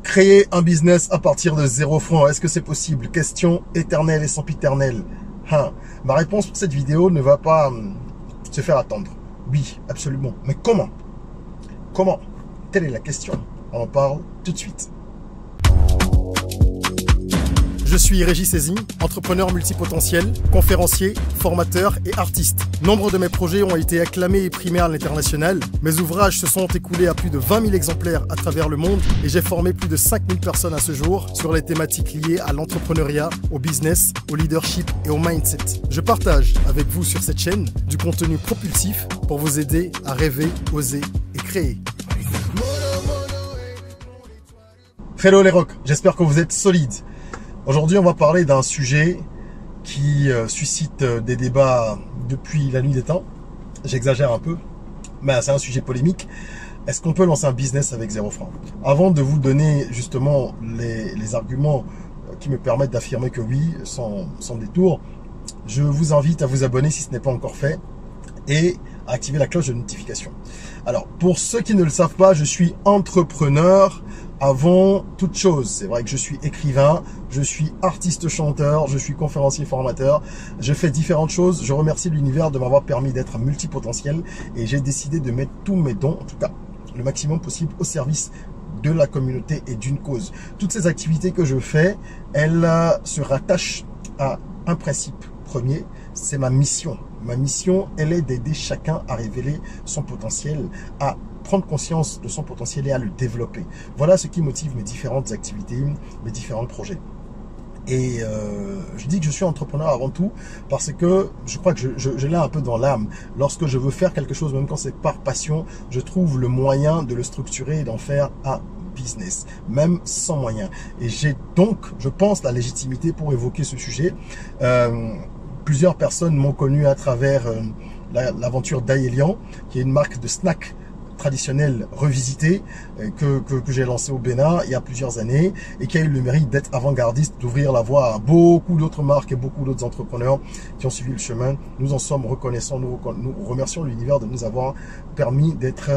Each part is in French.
Créer un business à partir de 0 francs, est-ce que c'est possible? Question éternelle et sempiternelle. Ma réponse pour cette vidéo ne va pas se faire attendre. Oui, absolument. Mais comment? Comment? Telle est la question. On en parle tout de suite. Je suis Régis Sezim, entrepreneur multipotentiel, conférencier, formateur et artiste. Nombre de mes projets ont été acclamés et primés à l'international. Mes ouvrages se sont écoulés à plus de 20 000 exemplaires à travers le monde et j'ai formé plus de 5 000 personnes à ce jour sur les thématiques liées à l'entrepreneuriat, au business, au leadership et au mindset. Je partage avec vous sur cette chaîne du contenu propulsif pour vous aider à rêver, oser et créer. Hello les rocks, j'espère que vous êtes solides. Aujourd'hui, on va parler d'un sujet qui suscite des débats depuis la nuit des temps. J'exagère un peu, mais c'est un sujet polémique. Est-ce qu'on peut lancer un business avec 0 francs? Avant de vous donner justement les arguments qui me permettent d'affirmer que oui, sans détour, je vous invite à vous abonner si ce n'est pas encore fait et à activer la cloche de notification. Alors, pour ceux qui ne le savent pas, je suis entrepreneur avant toute chose. C'est vrai que je suis écrivain, je suis artiste chanteur, je suis conférencier formateur, je fais différentes choses. Je remercie l'univers de m'avoir permis d'être multipotentiel et j'ai décidé de mettre tous mes dons, en tout cas le maximum possible, au service de la communauté et d'une cause. Toutes ces activités que je fais, elles se rattachent à un principe premier, c'est ma mission. Ma mission, elle est d'aider chacun à révéler son potentiel, à prendre conscience de son potentiel et à le développer. Voilà ce qui motive mes différentes activités, mes différents projets. Et je dis que je suis entrepreneur avant tout parce que je crois que je l'ai un peu dans l'âme. Lorsque je veux faire quelque chose, même quand c'est par passion, je trouve le moyen de le structurer et d'en faire un business, même sans moyens. Et j'ai donc, je pense, la légitimité pour évoquer ce sujet. Plusieurs personnes m'ont connu à travers l'aventure d'Aelian, qui est une marque de snack traditionnelle revisitée que j'ai lancée au Bénin il y a plusieurs années et qui a eu le mérite d'être avant-gardiste, d'ouvrir la voie à beaucoup d'autres marques et beaucoup d'autres entrepreneurs qui ont suivi le chemin. Nous en sommes reconnaissants, nous remercions l'univers de nous avoir permis d'être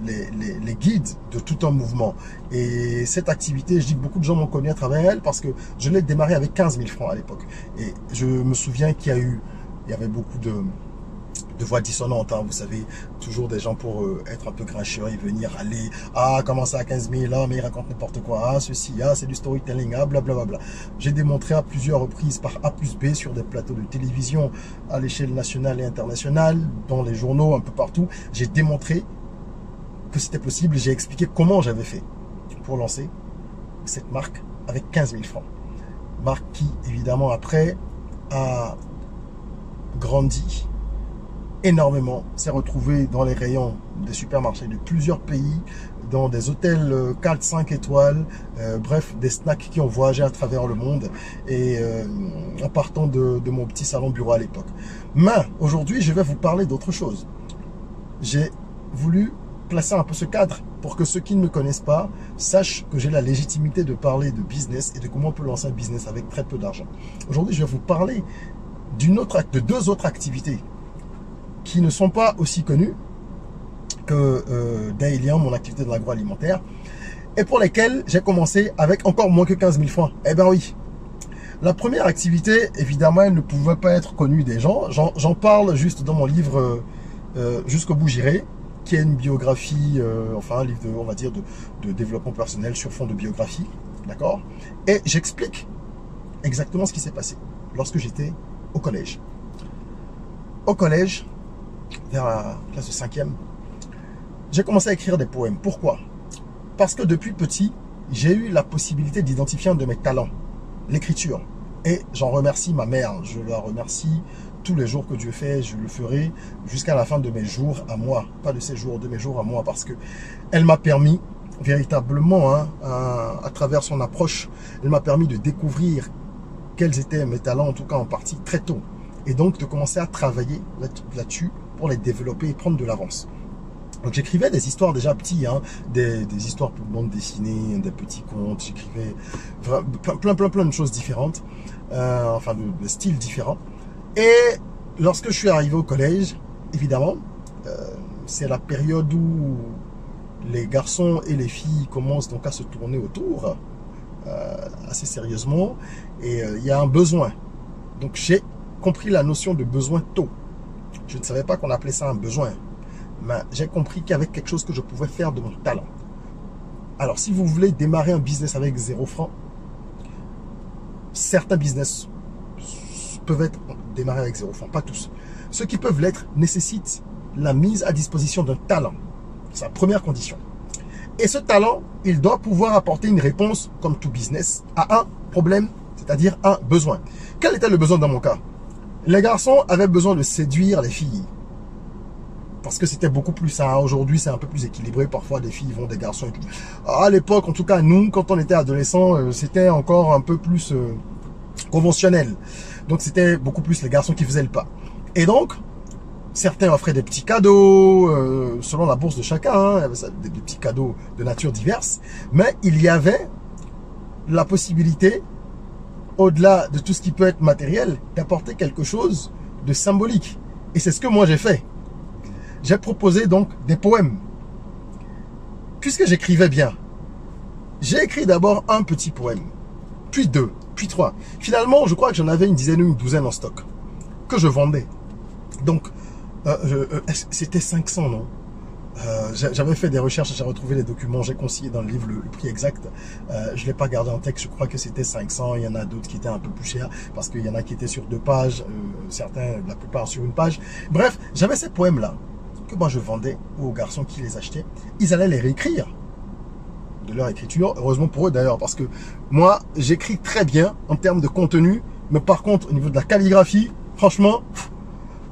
les guides de tout un mouvement. Et cette activité, je dis que beaucoup de gens m'ont connu à travers elle parce que je l'ai démarré avec 15 000 francs à l'époque. Et je me souviens qu'il y avait beaucoup de voix dissonantes, hein, vous savez, toujours des gens pour être un peu grincheux et venir aller, ah, comment ça à 15 000, là, mais il raconte n'importe quoi, ah, ceci, ah, c'est du storytelling, ah, blablabla. J'ai démontré à plusieurs reprises par A plus B sur des plateaux de télévision à l'échelle nationale et internationale, dans les journaux, un peu partout, j'ai démontré que c'était possible, j'ai expliqué comment j'avais fait pour lancer cette marque avec 15 000 francs. Marque qui, évidemment, après, a grandi énormément, s'est retrouvé dans les rayons des supermarchés de plusieurs pays, dans des hôtels 4-5 étoiles, bref, des snacks qui ont voyagé à travers le monde et en partant de mon petit salon bureau à l'époque. Mais aujourd'hui, je vais vous parler d'autre chose. J'ai voulu placer un peu ce cadre pour que ceux qui ne me connaissent pas sachent que j'ai la légitimité de parler de business et de comment on peut lancer un business avec très peu d'argent. Aujourd'hui, je vais vous parler de deux autres activités qui ne sont pas aussi connues que d'Aelian, mon activité de l'agroalimentaire, et pour lesquelles j'ai commencé avec encore moins que 15 000 francs. Eh bien oui, la première activité, évidemment, elle ne pouvait pas être connue des gens. J'en parle juste dans mon livre Jusqu'au bout j'irai, qui est une biographie, enfin un livre, on va dire, de développement personnel sur fond de biographie, d'accord? Et j'explique exactement ce qui s'est passé lorsque j'étais au collège. Au collège, vers la classe de 5e, j'ai commencé à écrire des poèmes. Pourquoi? Parce que depuis petit, j'ai eu la possibilité d'identifier un de mes talents, l'écriture. Et j'en remercie ma mère, je la remercie tous les jours que Dieu fait, je le ferai jusqu'à la fin de mes jours à moi, pas de ces jours, de mes jours à moi, parce que elle m'a permis véritablement, hein, à travers son approche, elle m'a permis de découvrir quels étaient mes talents, en tout cas en partie très tôt, et donc de commencer à travailler là-dessus pour les développer et prendre de l'avance. Donc j'écrivais des histoires déjà petits, hein, des histoires pour bande dessinée, des petits contes, j'écrivais plein de choses différentes, enfin de styles différents. Et lorsque je suis arrivé au collège, évidemment, c'est la période où les garçons et les filles commencent donc à se tourner autour assez sérieusement et il y a un besoin. Donc j'ai compris la notion de besoin tôt. Je ne savais pas qu'on appelait ça un besoin, mais j'ai compris qu'il y avait quelque chose que je pouvais faire de mon talent. Alors si vous voulez démarrer un business avec 0 francs, certains business peuvent être démarrés avec 0 francs, pas tous. Ceux qui peuvent l'être nécessitent la mise à disposition d'un talent. C'est la première condition. Et ce talent, il doit pouvoir apporter une réponse, comme tout business, à un problème, c'est-à-dire un besoin. Quel était le besoin dans mon cas? Les garçons avaient besoin de séduire les filles. Parce que c'était beaucoup plus ça. Aujourd'hui, c'est un peu plus équilibré. Parfois, des filles vont des garçons et tout. À l'époque, en tout cas, nous, quand on était adolescents, c'était encore un peu plus conventionnel. Donc, c'était beaucoup plus les garçons qui faisaient le pas. Et donc, certains offraient des petits cadeaux, selon la bourse de chacun, hein, des petits cadeaux de nature diverse. Mais il y avait la possibilité, au-delà de tout ce qui peut être matériel, d'apporter quelque chose de symbolique. Et c'est ce que moi j'ai fait. J'ai proposé donc des poèmes. Puisque j'écrivais bien, j'ai écrit d'abord un petit poème, puis 2, puis 3. Finalement, je crois que j'en avais une dizaine ou une douzaine en stock, que je vendais. Donc, c'était 500, non? J'avais fait des recherches, j'ai retrouvé les documents, j'ai consigné dans le livre le prix exact. Je ne l'ai pas gardé en texte, je crois que c'était 500. Il y en a d'autres qui étaient un peu plus chers parce qu'il y en a qui étaient sur 2 pages, certains, la plupart sur 1 page. Bref, j'avais ces poèmes-là que moi je vendais aux garçons qui les achetaient. Ils allaient les réécrire de leur écriture, heureusement pour eux d'ailleurs, parce que moi j'écris très bien en termes de contenu, mais par contre au niveau de la calligraphie, franchement,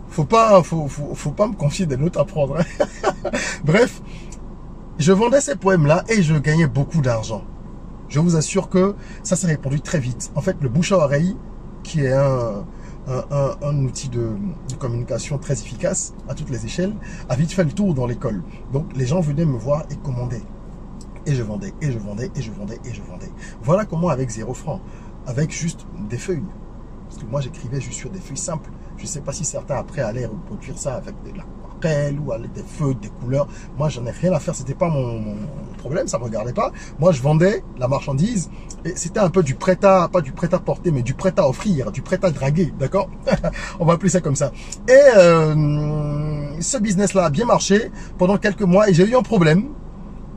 faut pas me confier des notes à prendre. Hein. Bref, je vendais ces poèmes-là et je gagnais beaucoup d'argent. Je vous assure que ça s'est répandu très vite. En fait, le bouche à oreille, qui est un outil de communication très efficace à toutes les échelles, a vite fait le tour dans l'école. Donc, les gens venaient me voir et commandaient. Et je vendais, et je vendais, et je vendais, et je vendais. Voilà comment avec 0 francs, avec juste des feuilles. Parce que moi, j'écrivais juste sur des feuilles simples. Je ne sais pas si certains après allaient reproduire ça avec de l'aquarelle ou avec des feux, des couleurs. Moi, j'en ai rien à faire. C'était pas mon problème. Ça me regardait pas. Moi, je vendais la marchandise et c'était un peu du prêt à, pas du prêt à porter, mais du prêt à offrir, du prêt à draguer. D'accord? On va appeler ça comme ça. Et ce business-là a bien marché pendant quelques mois et j'ai eu un problème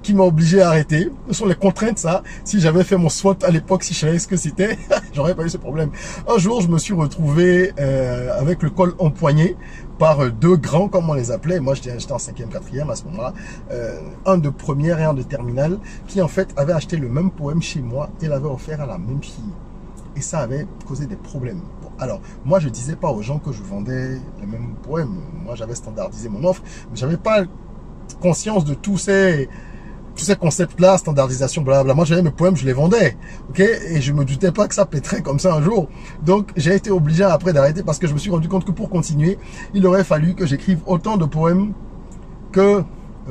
qui m'a obligé à arrêter. Ce sont les contraintes, ça. Si j'avais fait mon SWOT à l'époque, si je savais ce que c'était, j'aurais pas eu ce problème. Un jour, je me suis retrouvé avec le col empoigné par 2 grands, comme on les appelait. Moi, j'étais en 5e, 4e à ce moment-là. Un de première et un de terminale, qui en fait avait acheté le même poème chez moi et l'avait offert à la même fille. Et ça avait causé des problèmes. Bon, alors, moi, je disais pas aux gens que je vendais les mêmes poèmes. Moi, j'avais standardisé mon offre, mais j'avais pas conscience de tous ces concepts-là, standardisation, blablabla. Moi, j'avais mes poèmes, je les vendais, ok? Et je me doutais pas que ça pèterait comme ça un jour. Donc, j'ai été obligé après d'arrêter parce que je me suis rendu compte que pour continuer, il aurait fallu que j'écrive autant de poèmes que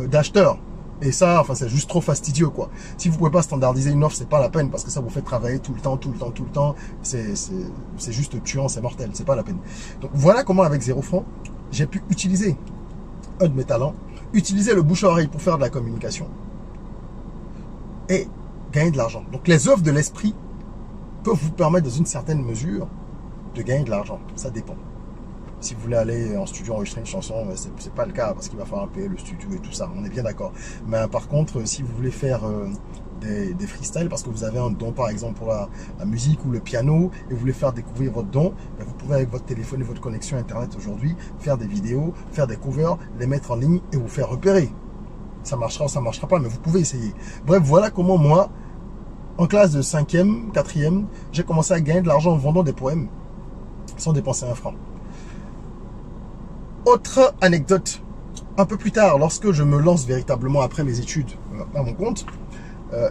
d'acheteurs. Et ça, enfin, c'est juste trop fastidieux, quoi. Si vous pouvez pas standardiser une offre, c'est pas la peine parce que ça vous fait travailler tout le temps. C'est juste tuant, c'est mortel, c'est pas la peine. Donc, voilà comment, avec 0 francs, j'ai pu utiliser un de mes talents, utiliser le bouche à oreille pour faire de la communication et gagner de l'argent. Donc les œuvres de l'esprit peuvent vous permettre dans une certaine mesure de gagner de l'argent. Ça dépend. Si vous voulez aller en studio enregistrer une chanson, c'est pas le cas parce qu'il va falloir payer le studio et tout ça. On est bien d'accord. Mais par contre, si vous voulez faire des freestyles parce que vous avez un don par exemple pour la musique ou le piano et vous voulez faire découvrir votre don, ben vous pouvez avec votre téléphone et votre connexion internet aujourd'hui faire des vidéos, faire des covers, les mettre en ligne et vous faire repérer. Ça marchera ou ça marchera pas, mais vous pouvez essayer. Bref, voilà comment moi, en classe de 5e, 4e, j'ai commencé à gagner de l'argent en vendant des poèmes sans dépenser 1 franc. Autre anecdote, un peu plus tard, lorsque je me lance véritablement après mes études à mon compte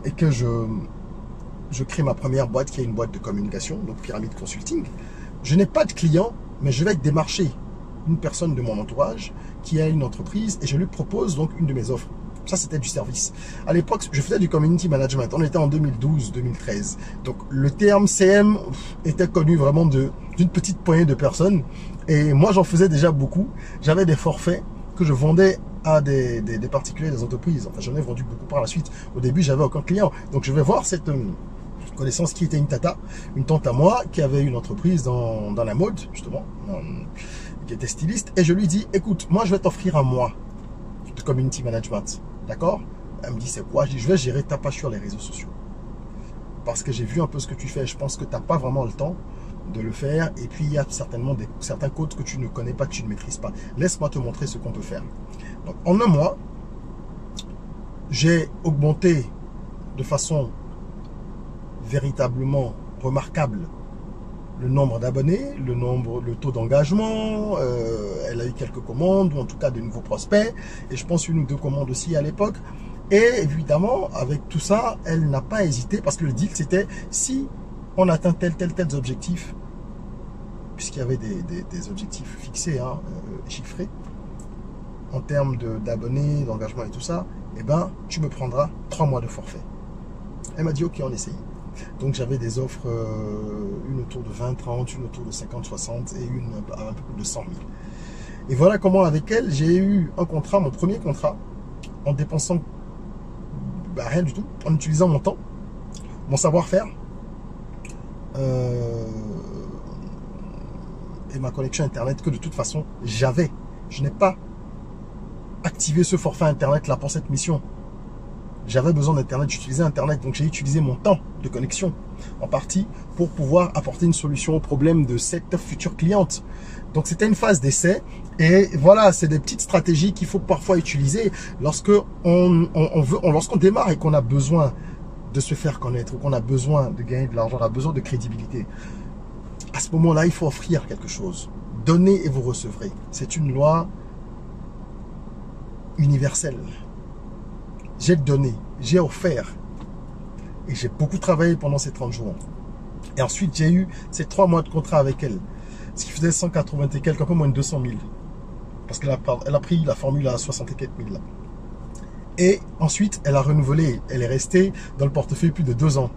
et que je crée ma première boîte qui est une boîte de communication, donc Pyramide Consulting, je n'ai pas de clients, mais je vais démarcher une personne de mon entourage qui a une entreprise et je lui propose donc une de mes offres. Ça, c'était du service. À l'époque, je faisais du community management. On était en 2012-2013. Donc, le terme CM était connu vraiment d'une petite poignée de personnes. Et moi, j'en faisais déjà beaucoup. J'avais des forfaits que je vendais à des particuliers, des entreprises. Enfin, j'en ai vendu beaucoup par la suite. Au début, j'avais aucun client. Donc, je vais voir cette connaissance qui était une tante à moi, qui avait une entreprise dans la mode, justement, qui était styliste. Et je lui dis, écoute, moi, je vais t'offrir un mois de community management. D'accord? Elle me dit, c'est quoi? Je dis, je vais gérer ta page sur les réseaux sociaux. Parce que j'ai vu un peu ce que tu fais. Je pense que tu n'as pas vraiment le temps de le faire. Et puis, il y a certainement certains codes que tu ne connais pas, que tu ne maîtrises pas. Laisse-moi te montrer ce qu'on peut faire. Donc, en un mois, j'ai augmenté de façon véritablement remarquable le nombre d'abonnés, le taux d'engagement. Elle a eu quelques commandes, ou en tout cas de nouveaux prospects. Et je pense une ou deux commandes aussi à l'époque. Et évidemment, avec tout ça, elle n'a pas hésité parce que le deal, c'était si on atteint tels objectifs, puisqu'il y avait des objectifs fixés, hein, chiffrés, en termes d'abonnés, d'engagement et tout ça, eh ben, tu me prendras 3 mois de forfait. Elle m'a dit, ok, on essaye. Donc, j'avais des offres, une autour de 20, 30, une autour de 50, 60 et une à un peu plus de 100 000. Et voilà comment, avec elle, j'ai eu un contrat, mon premier contrat, en dépensant rien du tout, en utilisant mon temps, mon savoir-faire et ma connexion Internet que de toute façon, j'avais. Je n'ai pas activé ce forfait Internet là pour cette mission. J'avais besoin d'Internet, j'utilisais Internet, donc j'ai utilisé mon temps de connexion en partie pour pouvoir apporter une solution au problème de cette future cliente. Donc c'était une phase d'essai et voilà, c'est des petites stratégies qu'il faut parfois utiliser lorsqu'on démarre et qu'on a besoin de se faire connaître ou qu'on a besoin de gagner de l'argent, on a besoin de crédibilité. À ce moment-là, il faut offrir quelque chose. Donnez et vous recevrez. C'est une loi universelle. J'ai donné, j'ai offert et j'ai beaucoup travaillé pendant ces 30 jours. Et ensuite, j'ai eu ces 3 mois de contrat avec elle, ce qui faisait 180 et quelques, un peu moins de 200 000. Parce qu'elle a pris la formule à 60 et quelques mille. Là. Et ensuite, elle a renouvelé, elle est restée dans le portefeuille plus de 2 ans.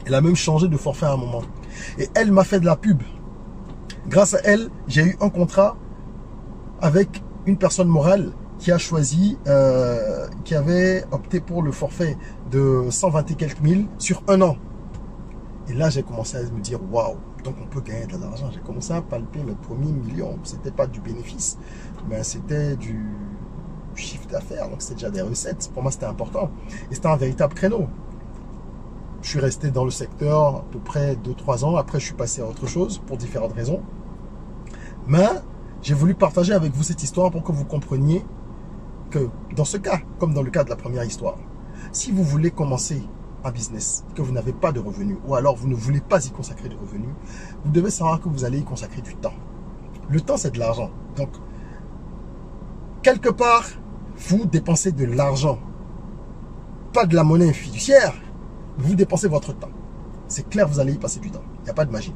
Elle a même changé de forfait à un moment. Et elle m'a fait de la pub. Grâce à elle, j'ai eu un contrat avec une personne morale qui a choisi, qui avait opté pour le forfait de 120 et quelques mille sur 1 an. Et là, j'ai commencé à me dire, waouh, donc on peut gagner de l'argent. J'ai commencé à palper mes premiers millions. C'était pas du bénéfice, mais c'était du chiffre d'affaires. Donc, c'est déjà des recettes. Pour moi, c'était important. Et c'était un véritable créneau. Je suis resté dans le secteur à peu près 2-3 ans. Après, je suis passé à autre chose pour différentes raisons. Mais j'ai voulu partager avec vous cette histoire pour que vous compreniez que dans ce cas, comme dans le cas de la première histoire, si vous voulez commencer un business, que vous n'avez pas de revenus, ou alors vous ne voulez pas y consacrer de revenus, vous devez savoir que vous allez y consacrer du temps. Le temps, c'est de l'argent. Donc, quelque part, vous dépensez de l'argent, pas de la monnaie fiduciaire, vous dépensez votre temps. C'est clair, vous allez y passer du temps. Il n'y a pas de magie.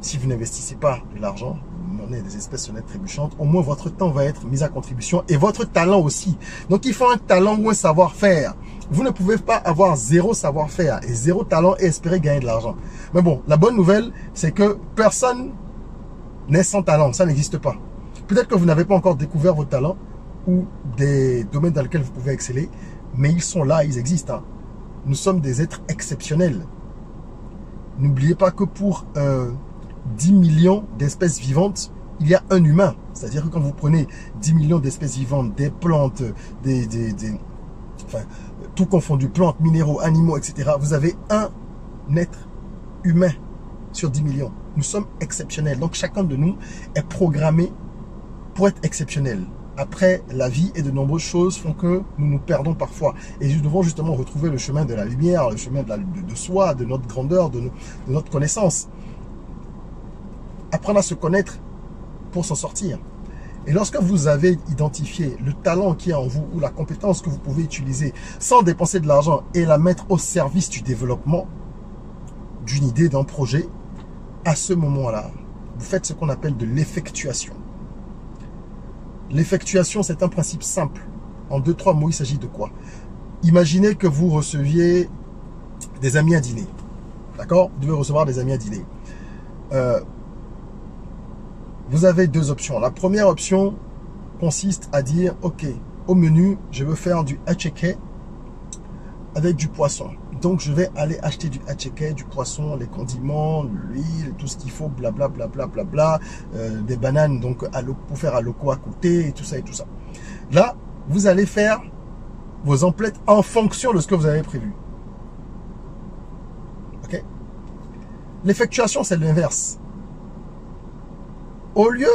Si vous n'investissez pas de l'argent, monnaie des espèces sonnettes trébuchantes, au moins votre temps va être mis à contribution et votre talent aussi. Donc, il faut un talent ou un savoir-faire. Vous ne pouvez pas avoir 0 savoir-faire et 0 talent et espérer gagner de l'argent. Mais bon, la bonne nouvelle, c'est que personne n'est sans talent. Ça n'existe pas. Peut-être que vous n'avez pas encore découvert vos talents ou des domaines dans lesquels vous pouvez exceller, mais ils sont là, ils existent. Hein. Nous sommes des êtres exceptionnels. N'oubliez pas que pour 10 millions d'espèces vivantes, il y a un humain. C'est-à-dire que quand vous prenez 10 millions d'espèces vivantes, des plantes, enfin, tout confondu, plantes, minéraux, animaux, etc., vous avez un être humain sur 10 millions. Nous sommes exceptionnels. Donc, chacun de nous est programmé pour être exceptionnel. Après, la vie et de nombreuses choses font que nous nous perdons parfois. Et nous devons justement retrouver le chemin de la lumière, le chemin de soi, de notre grandeur, de notre connaissance. Apprendre à se connaître pour s'en sortir. Et lorsque vous avez identifié le talent qui est en vous ou la compétence que vous pouvez utiliser sans dépenser de l'argent et la mettre au service du développement d'une idée, d'un projet, à ce moment-là, vous faites ce qu'on appelle de l'effectuation. L'effectuation, c'est un principe simple. En 2-3 mots, il s'agit de quoi? Imaginez que vous receviez des amis à dîner. D'accord? Vous devez recevoir des amis à dîner. Vous avez 2 options. La première option consiste à dire, ok, au menu, je veux faire du hacheke avec du poisson. Donc, je vais aller acheter du hacheke, du poisson, les condiments, l'huile, tout ce qu'il faut, blablabla, des bananes donc pour faire à loco à côté, et tout ça et tout ça. Là, vous allez faire vos emplettes en fonction de ce que vous avez prévu. Ok? L'effectuation, c'est l'inverse. Au lieu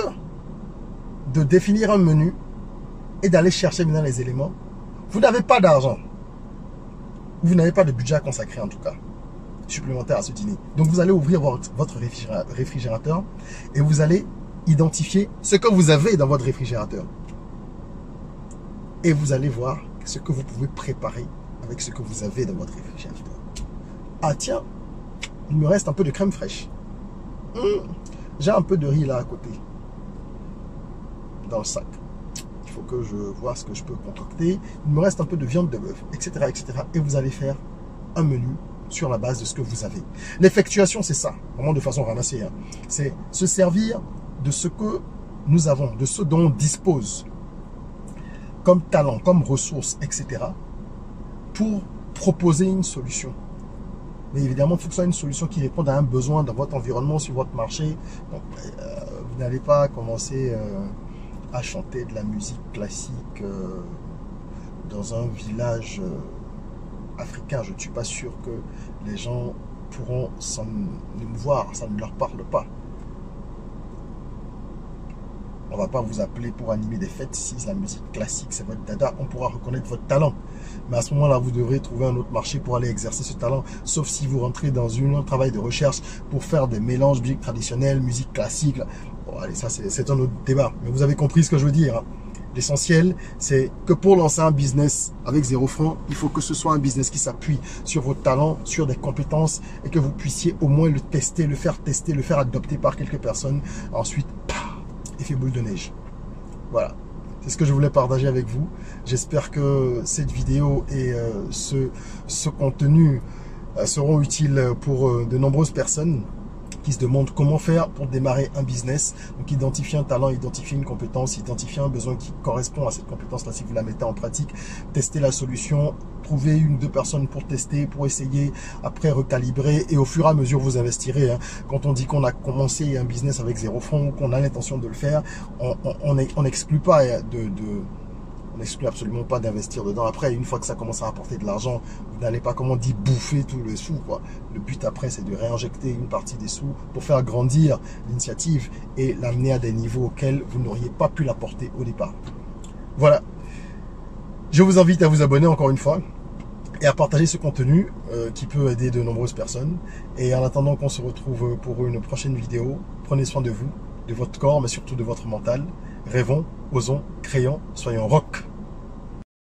de définir un menu et d'aller chercher maintenant les éléments, vous n'avez pas d'argent. Vous n'avez pas de budget à consacrer en tout cas, supplémentaire à ce dîner. Donc vous allez ouvrir votre réfrigérateur et vous allez identifier ce que vous avez dans votre réfrigérateur. Et vous allez voir ce que vous pouvez préparer avec ce que vous avez dans votre réfrigérateur. Ah tiens, il me reste un peu de crème fraîche. J'ai un peu de riz là à côté, dans le sac. Il faut que je vois ce que je peux concocter. Il me reste un peu de viande de bœuf, etc., etc. Et vous allez faire un menu sur la base de ce que vous avez. L'effectuation, c'est ça, vraiment de façon ramassée. Hein. C'est se servir de ce que nous avons, de ce dont on dispose, comme talent, comme ressources, etc., pour proposer une solution. Mais évidemment, il faut que ce soit une solution qui réponde à un besoin dans votre environnement, sur votre marché. Donc, vous n'allez pas commencer à chanter de la musique classique dans un village africain. Je ne suis pas sûr que les gens pourront s'en émouvoir, ça ne leur parle pas. On ne va pas vous appeler pour animer des fêtes si la musique classique c'est votre dada. On pourra reconnaître votre talent. Mais à ce moment-là, vous devrez trouver un autre marché pour aller exercer ce talent. Sauf si vous rentrez dans un travail de recherche pour faire des mélanges musique traditionnelle, musique classique. Bon, allez, ça c'est un autre débat. Mais vous avez compris ce que je veux dire. Hein. L'essentiel, c'est que pour lancer un business avec 0 francs, il faut que ce soit un business qui s'appuie sur votre talent, sur des compétences et que vous puissiez au moins le tester, le faire adopter par quelques personnes. Ensuite, effet boule de neige. Voilà. C'est ce que je voulais partager avec vous. J'espère que cette vidéo et ce contenu seront utiles pour de nombreuses personnes qui se demandent comment faire pour démarrer un business. Donc identifier un talent, identifier une compétence, identifier un besoin qui correspond à cette compétence-là si vous la mettez en pratique, tester la solution, trouver 1 ou 2 personnes pour tester, pour essayer, après recalibrer et au fur et à mesure vous investirez. Hein. Quand on dit qu'on a commencé un business avec 0 francs ou qu'on a l'intention de le faire, on n'exclut pas on n'exclut absolument pas d'investir dedans. Après, une fois que ça commence à rapporter de l'argent, vous n'allez pas, comme on dit, bouffer tous les sous, quoi. Le but après, c'est de réinjecter une partie des sous pour faire grandir l'initiative et l'amener à des niveaux auxquels vous n'auriez pas pu l'apporter au départ. Voilà. Je vous invite à vous abonner encore une fois et à partager ce contenu qui peut aider de nombreuses personnes. Et en attendant qu'on se retrouve pour une prochaine vidéo, prenez soin de vous, de votre corps, mais surtout de votre mental. Rêvons, osons, créons, soyons rock.